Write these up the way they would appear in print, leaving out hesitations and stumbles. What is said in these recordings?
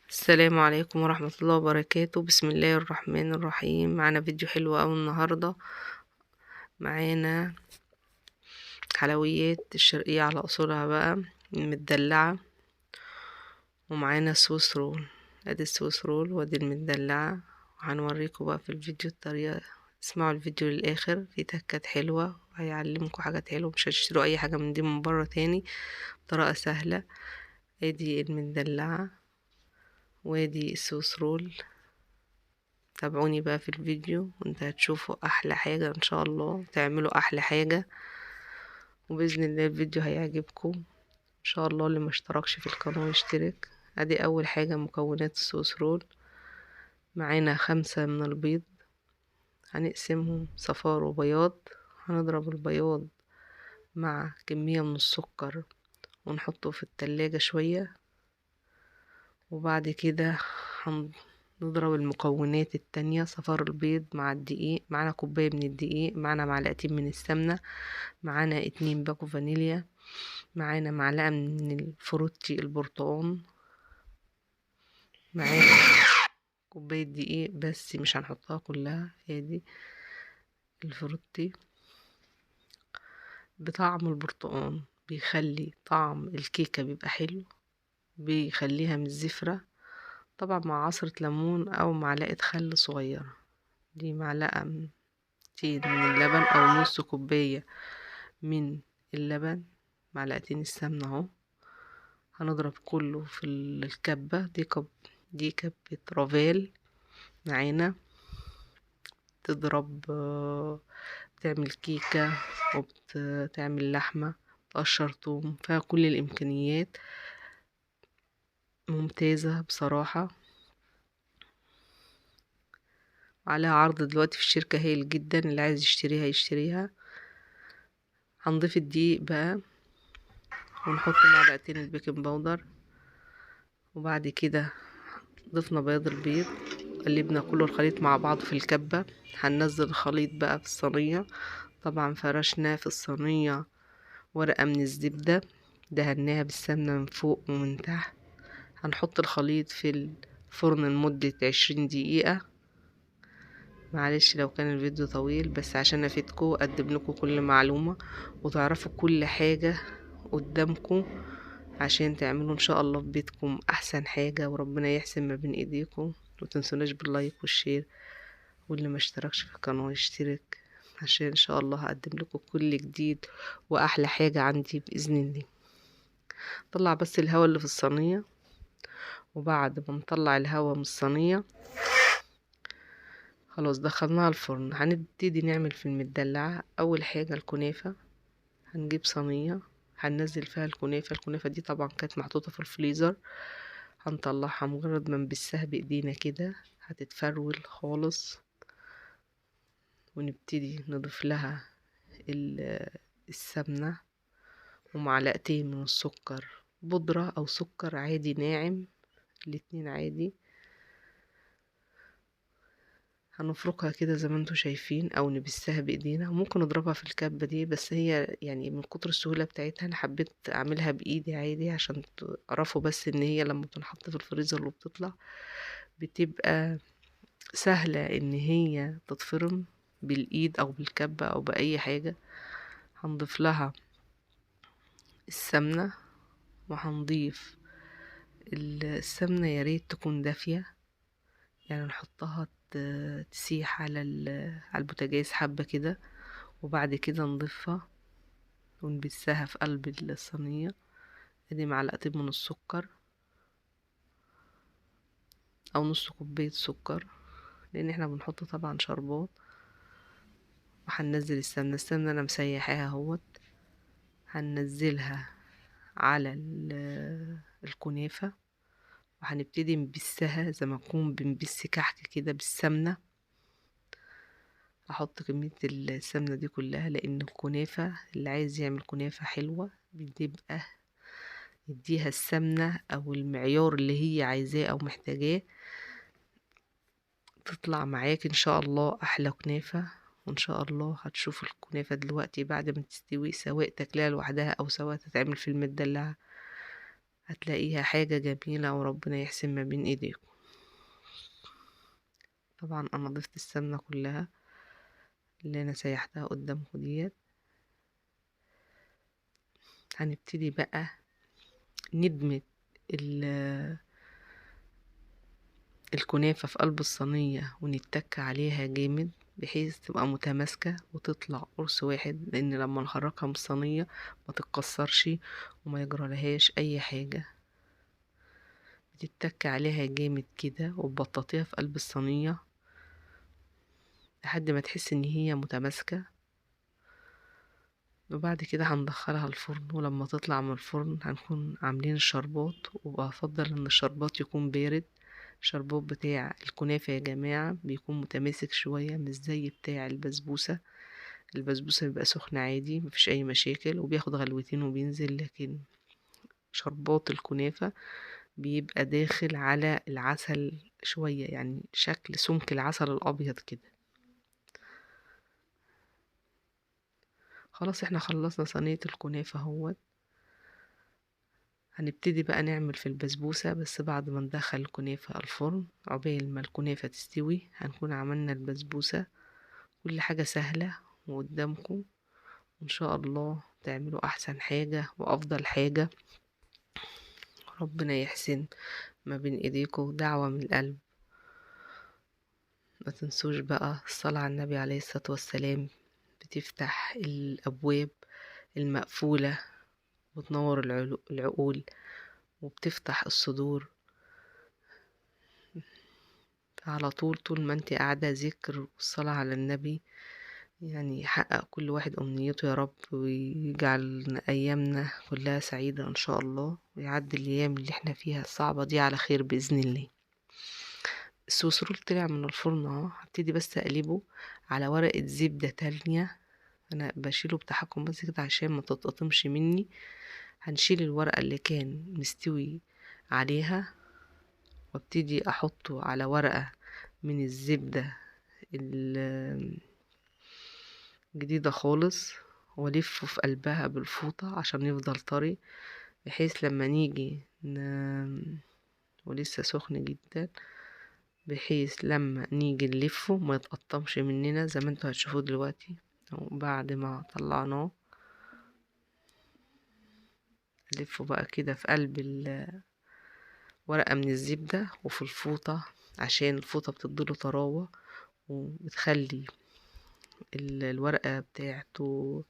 السلام عليكم ورحمة الله وبركاته. بسم الله الرحمن الرحيم. معانا فيديو حلو أوي النهاردة. معانا حلويات الشرقية على أصولها بقى المدلعة، ومعانا سويس رول. ادي السويس رول وادي المدلعة، وهنوريكم بقى في الفيديو الطريقة. اسمعوا الفيديو للآخر، في تكات حلوة وهيعلمكم حاجات حلوة، مش هتشتروا أي حاجة من دي من بره تاني. طريقة سهلة. ادي المدلعة وادي السويس رول. تابعوني بقى في الفيديو وانت هتشوفوا احلى حاجة ان شاء الله، تعملوا احلى حاجة، وبإذن الله الفيديو هيعجبكم ان شاء الله. اللي ما اشتركش في القناة يشترك. ادي اول حاجة مكونات السويس رول. معانا 5 من البيض، هنقسمهم صفار وبياض. هنضرب البياض مع كمية من السكر ونحطه في التلاجة شوية، وبعد كده نضرب المكونات التانية. صفار البيض مع الدقيق، معانا كوباية من الدقيق، معانا معلقتين من السمنة، معانا 2 باكو فانيليا، معانا معلقة من الفروتي البرتقال، معانا كوباية دقيق بس مش هنحطها كلها. دي الفروتي بطعم البرتقال، بيخلي طعم الكيكة بيبقى حلو، بيخليها مش زفرة. طبعا مع عصرة ليمون او معلقة خل صغيرة. دي معلقة من اللبن او نص كوباية من اللبن، معلقتين السمنة اهو. هنضرب كله في الكبة دي كبة رافال معانا. تضرب بتعمل كيكة وبتعمل لحمة، تقشر توم، فيها كل الإمكانيات، ممتازة بصراحة. عليها عرض دلوقتي في الشركة هايل جدا، اللي عايز يشتريها يشتريها. هنضيف الدقيق بقى ونحط معلقتين البيكنج باودر، وبعد كده ضفنا بياض البيض، قلبنا كل الخليط مع بعض في الكبة. هننزل الخليط بقى في الصينية. طبعا فرشنا في الصينية ورقة من الزبدة، دهناها بالسمنة من فوق ومن تحت. هنحط الخليط في الفرن لمدة 20 دقيقة. معلش لو كان الفيديو طويل، بس عشان افيدكم واقدم لكم كل معلومة وتعرفوا كل حاجة قدامكم، عشان تعملوا ان شاء الله في بيتكم احسن حاجة، وربنا يحسن ما بين ايديكم. ومتنسوناش باللايك والشير، واللي ما اشتركش في القناة يشترك، عشان ان شاء الله هقدم لكم كل جديد واحلى حاجة عندي باذن الله. طلع بس الهواء اللي في الصينية، وبعد ما نطلع الهواء من الصينية خلاص دخلناها الفرن. هنبتدي نعمل في المدلعة. اول حاجة الكنافة. هنجيب صينية هننزل فيها الكنافة دي طبعا كانت محطوطة في الفريزر. هنطلعها مجرد ما نبسها بايدينا كده هتتفرول خالص، ونبتدي نضيف لها السمنة ومعلقتين من السكر بودرة او سكر عادي ناعم، الاتنين عادي. هنفركها كده زي ما انتوا شايفين او نبسها بايدينا، وممكن نضربها في الكبة دي، بس هي يعني من كتر السهولة بتاعتها انا حبيت اعملها بايدي عادي، عشان تعرفوا بس ان هي لما بتنحط في الفريزر وبتطلع بتبقى سهلة ان هي تتفرم بالايد او بالكبة او باي حاجة. هنضيف لها السمنة، وهنضيف السمنة يا ريت تكون دافية، يعني نحطها تسيح على على البوتاجاز حبة كده، وبعد كده نضيفها ونبسها في قلب الصينية. ادي معلقتين من السكر او نص كوباية سكر، لان احنا بنحط طبعا شربات. وهننزل السمنة انا مسيحاها اهوت، هننزلها على الكنافة، وهنبتدي نبسها زي ما نكون بنبس كحك كده بالسمنة. احط كمية السمنة دي كلها، لان الكنافة اللي عايز يعمل كنافة حلوة بتبقى يديها السمنة او المعيار اللي هي عايزاه او محتاجاه، تطلع معاك ان شاء الله احلى كنافة. وان شاء الله هتشوف الكنافة دلوقتي بعد ما تستوي، سواء تاكلها لوحدها او سواء تتعمل في المدلعة، هتلاقيها حاجة جميلة وربنا يحسن ما بين ايديكم. طبعا انا ضفت السمنة كلها اللي انا سيحتها قدامكم ديت. هنبتدي بقى ندمج الكنافة في قلب الصينية ونتك عليها جامد بحيث تبقى متماسكة وتطلع قرص واحد، لان لما نخرجها من الصينية ما تتكسرش وما يجرالهاش اي حاجة. بتتك عليها جامد كده وتبططيها في قلب الصينية لحد ما تحس ان هي متماسكة. وبعد كده هندخلها الفرن، ولما تطلع من الفرن هنكون عاملين الشربات، وبفضل ان الشربات يكون بارد. الشربات بتاع الكنافة يا جماعة بيكون متماسك شوية، مش زي بتاع البسبوسة. البسبوسة بيبقى سخن عادي مفيش اي مشاكل وبياخد غلوتين وبينزل، لكن شربات الكنافة بيبقى داخل على العسل شوية، يعني شكل سمك العسل الابيض كده. خلاص احنا خلصنا صينية الكنافة اهوت. هنبتدي بقى نعمل في البسبوسة، بس بعد ما ندخل الكنافة الفرن عقبال ما الكنافة تستوي هنكون عملنا البسبوسة. كل حاجة سهلة وقدامكم، وان شاء الله تعملوا احسن حاجة وافضل حاجة. ربنا يحسن ما بين ايديكم. دعوة من القلب. ما تنسوش بقى الصلاة على النبي عليه الصلاة والسلام، بتفتح الابواب المقفولة وتنور العقول وبتفتح الصدور. على طول ما انت قاعدة ذكر والصلاة على النبي، يعني يحقق كل واحد أمنيته يا رب، ويجعل أيامنا كلها سعيدة إن شاء الله، ويعدي الأيام اللي احنا فيها الصعبة دي على خير بإذن الله. السوسرول طلع من الفرن اهو. هبتدي بس أقلبه على ورقة زبدة تانية. أنا بشيله بتحكم بس كده عشان ما تتقطمش مني. هنشيل الورقة اللي كان مستوي عليها وابتدي أحطه على ورقة من الزبدة الجديدة خالص، والفه في قلبها بالفوطة عشان يفضل طري، بحيث لما نيجي ولسه سخن جدا، بحيث لما نيجي نلفه ما يتقطمش مننا زي ما انتوا هتشوفوه دلوقتي. بعد ما طلعناه نلفه بقى كده في قلب ورقة من الزبدة وفي الفوطة، عشان الفوطة بتديله طراوة وبتخلي الورقة بتاعته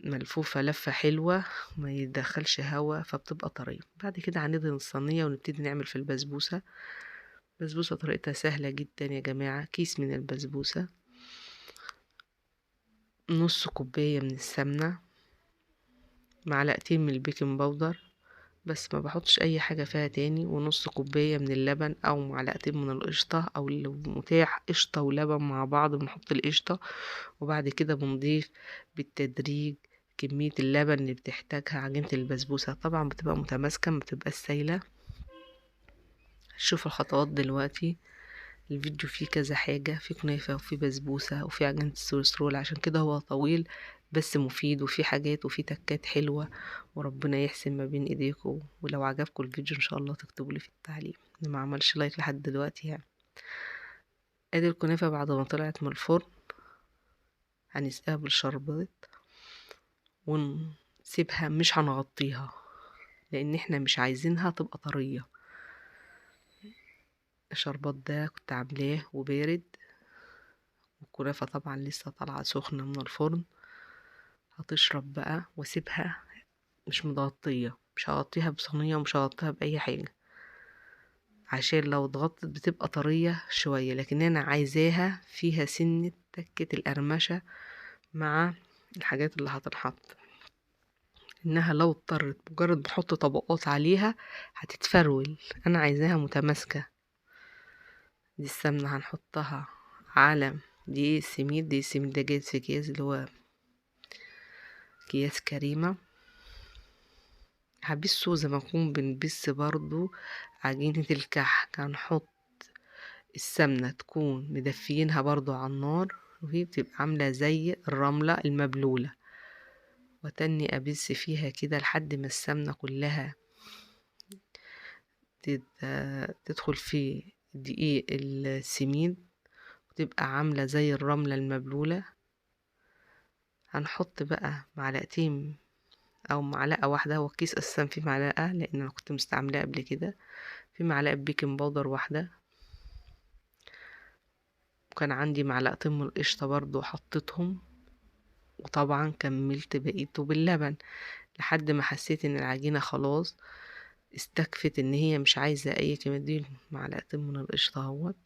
ملفوفة لفة حلوة ما يدخلش هوا فبتبقى طرية. بعد كده هندهن الصينية ونبتدي نعمل في البسبوسة. البسبوسة طريقتها سهلة جدا يا جماعة. كيس من البسبوسة، نص كوباية من السمنة، معلقتين من البيكنج باودر بس ما بحطش اي حاجة فيها تاني، ونص كوباية من اللبن او معلقتين من القشطة، او اللي متاح قشطة ولبن مع بعض بنحط القشطة. وبعد كده بنضيف بالتدريج كمية اللبن اللي بتحتاجها عجينة البسبوسة. طبعا بتبقى متماسكة ما بتبقاش سايلة. شوف الخطوات دلوقتي. الفيديو فيه كذا حاجة، في كنافة وفي بسبوسة وفي عجينة السويسرول، عشان كده هو طويل بس مفيد، وفي حاجات وفي تكات حلوة. وربنا يحسن ما بين ايديكم. ولو عجبكم الفيديو ان شاء الله تكتبوا لي في التعليق. اللي ما عملش لايك لحد دلوقتي يعني. ادي الكنافة بعد ما طلعت من الفرن هنسقيها بالشربات ونسيبها، مش هنغطيها لان احنا مش عايزينها تبقى طرية. الشربات ده كنت عاملاه وبارد، والكنافة طبعا لسه طالعة سخنة من الفرن. هتشرب بقى واسيبها مش متغطية، مش هغطيها بصينية ومش هغطيها بأي حاجة، عشان لو اتغطت بتبقى طرية شوية، لكن انا عايزاها فيها سنة تكة القرمشة مع الحاجات اللي هتنحط. انها لو اضطرت مجرد بحط طبقات عليها هتتفرول. انا عايزاها متماسكة. دي السمنة هنحطها على دي السميد. دي السميد ده جايز في اكياس، اللي هو اكياس كريمة. هبسه زي ما نكون بنبس برضو عجينة الكحك. هنحط السمنة تكون مدفيينها برضو على النار، وهي بتبقى عاملة زي الرملة المبلولة، وتني أبس فيها كده لحد ما السمنة كلها تدخل في دقيق السميد وتبقى عاملة زي الرملة المبلولة. هنحط بقى معلقتين او معلقة واحدة، هو الكيس اساسا فيه معلقة لان انا كنت مستعملاه قبل كده، في معلقة بيكنج باودر واحدة، وكان عندي معلقتين من القشطة برضو حطيتهم، وطبعا كملت بقيته باللبن لحد ما حسيت ان العجينة خلاص استكفت ان هي مش عايزة اي كمية. دي معلقتين من القشطة اهوت،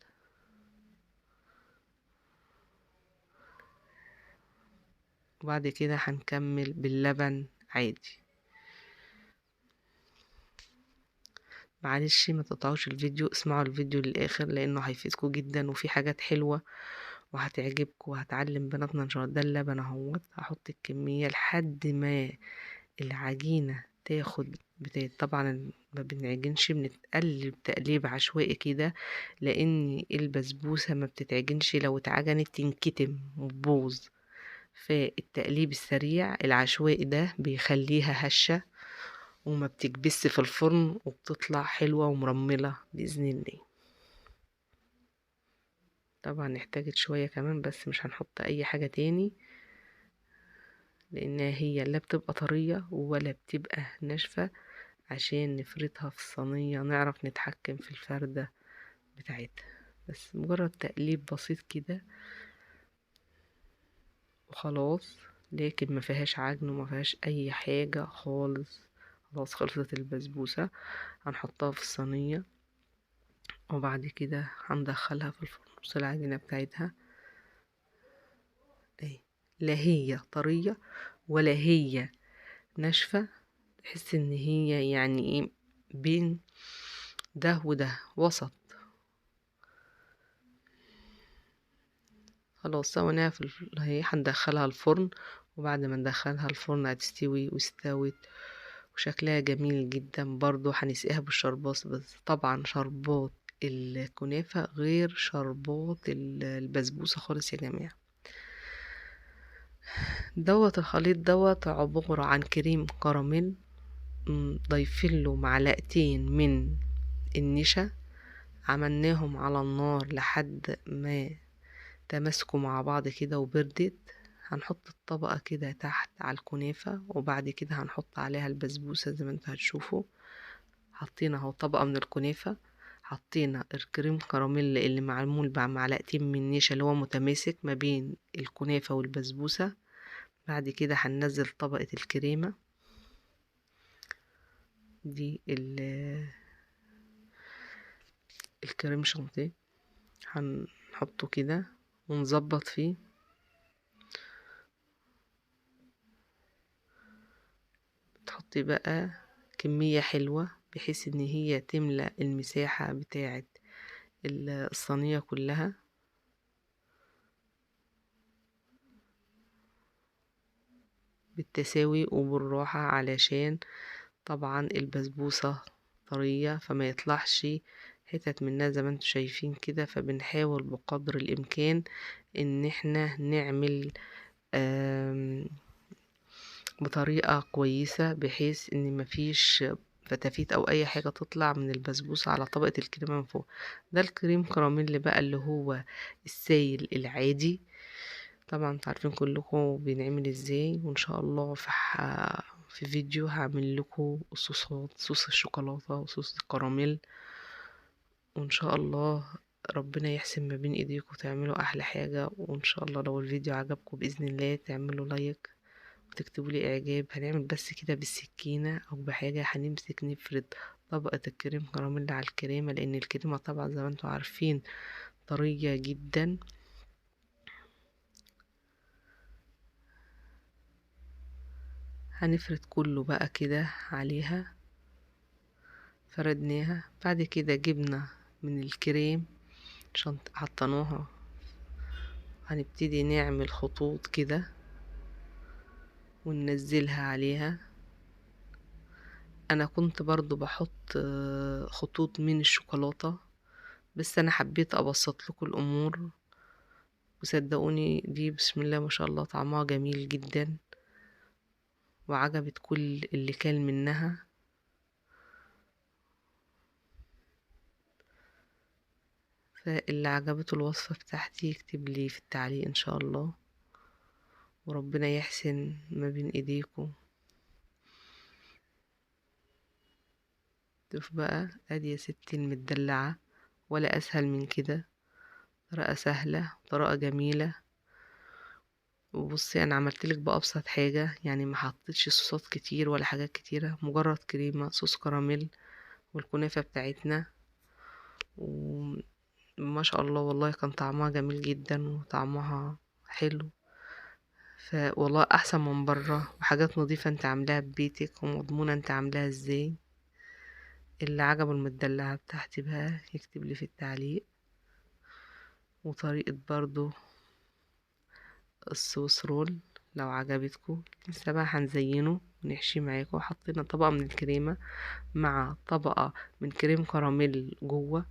وبعد كده هنكمل باللبن عادي. معلش ما تقطعوش الفيديو، اسمعوا الفيديو للاخر لانه هيفيدكم جدا وفي حاجات حلوة وهتعجبكم وهتعلم بناتنا ان شاء الله. ده اللبن اهوت، هحط الكمية لحد ما العجينة تاخد طبعا ما بنعجنش، بنتقلب تقليب عشوائي كده، لان البسبوسة ما بتتعجنش، لو اتعجنت تنكتم وتبوظ. فالتقليب السريع العشوائي ده بيخليها هشة وما بتكبس في الفرن وبتطلع حلوة ومرملة بإذن الله. طبعا احتاجت شوية كمان بس مش هنحط اي حاجة تاني، لانها هي لا بتبقى طرية ولا بتبقى ناشفة، عشان نفردها في الصينية نعرف نتحكم في الفردة بتاعتها. بس مجرد تقليب بسيط كده وخلاص، لكن ما فيهاش عجن وما فيهاش اي حاجة خالص. خلاص خلصت البسبوسة، هنحطها في الصينية وبعد كده هندخلها في الفرن. بص العجينة بتاعتها اهي، لا هي طرية ولا هي ناشفة، تحس ان هي يعني ايه بين ده وده، وسط. خلاص سويناها هي هندخلها الفرن، وبعد ما ندخلها الفرن هتستوي واستوت وشكلها جميل جدا. برضو هنسقيها بالشربات، بس طبعا شربات الكنافة غير شربات البسبوسة خالص يا جماعة. الخليط عبارة عن كريم كراميل، ضايفينله معلقتين من النشا، عملناهم على النار لحد ما تماسكوا مع بعض كده وبردت. هنحط الطبقة كده تحت على الكنافة، وبعد كده هنحط عليها البسبوسة زي ما انتوا هتشوفوا. حطينا اهو طبقة من الكنافة، حطينا الكريم كراميل اللي معمول بمعلقتين من نشا اللي هو متماسك ما بين الكنافة والبسبوسة. بعد كده هننزل طبقة الكريمة دي الكريم شانتيه، هنحطه كده ونظبط فيه. تحطي بقى كمية حلوة بحيث ان هي تملأ المساحة بتاعة الصينية كلها. بالتساوي وبالراحة، علشان طبعا البسبوسة طرية فما يطلعش حتت منها زي ما انتوا شايفين كده. فبنحاول بقدر الامكان ان احنا نعمل بطريقة كويسة بحيث ان مفيش فتافيت او اي حاجة تطلع من البسبوسة على طبقة الكريمة من فوق. ده الكريم كراميل بقى اللي هو السايل العادي. طبعا انتوا عارفين كلكم بينعمل ازاي، وان شاء الله في فيديو هعمل لكم الصوصات، صوص الشوكولاتة وصوص الكراميل، وان شاء الله ربنا يحسن ما بين ايديكم وتعملوا احلى حاجة. وان شاء الله لو الفيديو عجبكم باذن الله تعملوا لايك وتكتبوا لي اعجاب. هنعمل بس كده بالسكينة او بحاجة، هنمسك نفرد طبقة الكريم كراميل على الكريمة، لان الكريمة طبعا زي ما انتوا عارفين طرية جدا. هنفرد كله بقى كده عليها، فردناها. بعد كده جبنا من الكريم حطيناها، هنبتدي نعمل خطوط كده وننزلها عليها. انا كنت برضو بحط خطوط من الشوكولاتة، بس انا حبيت ابسط لكم الامور، وصدقوني دي بسم الله ما شاء الله طعمها جميل جدا وعجبت كل اللي كان منها. فاللي عجبته الوصفة بتاعتي يكتب لي في التعليق ان شاء الله، وربنا يحسن ما بين ايديكم. شوف بقى، ادي يا ستي المدلعة، ولا اسهل من كده. طريقة سهلة، طريقة جميلة. وبصي انا عملتلك بأبسط حاجة، يعني ما حطيتش صوصات كتير ولا حاجات كتيرة، مجرد كريمة صوص كراميل والكنافة بتاعتنا. وما شاء الله والله كان طعمها جميل جدا وطعمها حلو. والله احسن من بره، وحاجات نظيفة انت عاملاها ببيتك ومضمونة انت عاملاها ازاي. اللي عجبه المدلعة بتاعتي بقى يكتب لي في التعليق. وطريقة برضو الصوص رول لو عجبتكم. لسه بقى هنزينه ونحشي معاكم. حطينا طبقة من الكريمة مع طبقة من كريم كراميل جوه.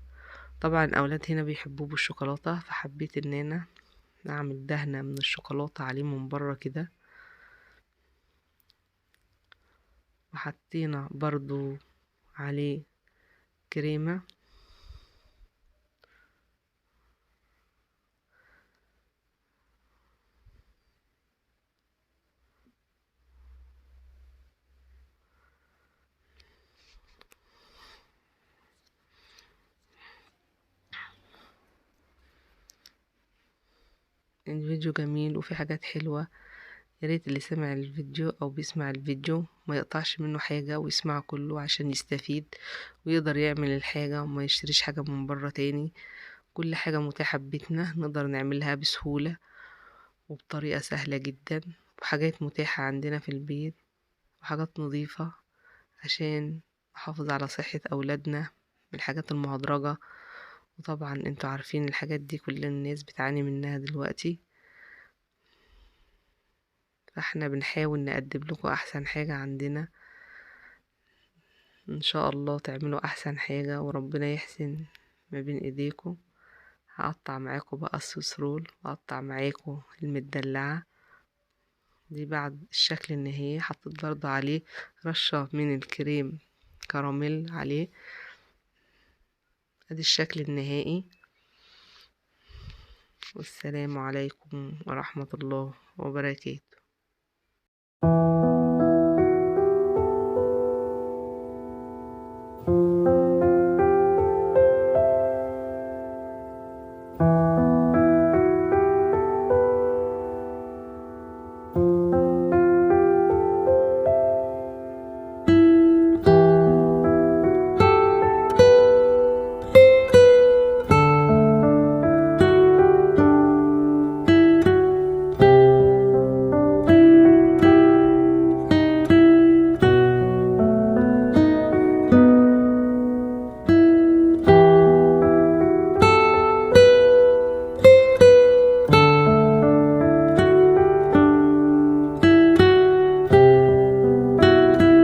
طبعا الاولاد هنا بيحبوه بالشوكولاتة، فحبيت ان انا اعمل دهنة من الشوكولاتة عليه من بره كده. وحطينا برضو عليه كريمة. الفيديو جميل وفي حاجات حلوة. ياريت اللي سمع الفيديو او بيسمع الفيديو ما يقطعش منه حاجة ويسمع كله عشان يستفيد ويقدر يعمل الحاجة وما يشتريش حاجة من بره تاني. كل حاجة متاحة ببيتنا نقدر نعملها بسهولة وبطريقة سهلة جدا، وحاجات متاحة عندنا في البيت وحاجات نظيفة عشان نحافظ على صحة أولادنا من الحاجات المهدرجة. وطبعا انتوا عارفين الحاجات دي كل الناس بتعاني منها دلوقتي، فاحنا بنحاول نقدم لكم احسن حاجة عندنا. ان شاء الله تعملوا احسن حاجة وربنا يحسن ما بين ايديكم. هقطع معاكم بقى السويس رول وهقطع معاكم المدلعة دي بعد الشكل النهائي. حطيت برضه عليه رشة من الكريم كراميل عليه. ادي الشكل النهائي. والسلام عليكم ورحمة الله وبركاته.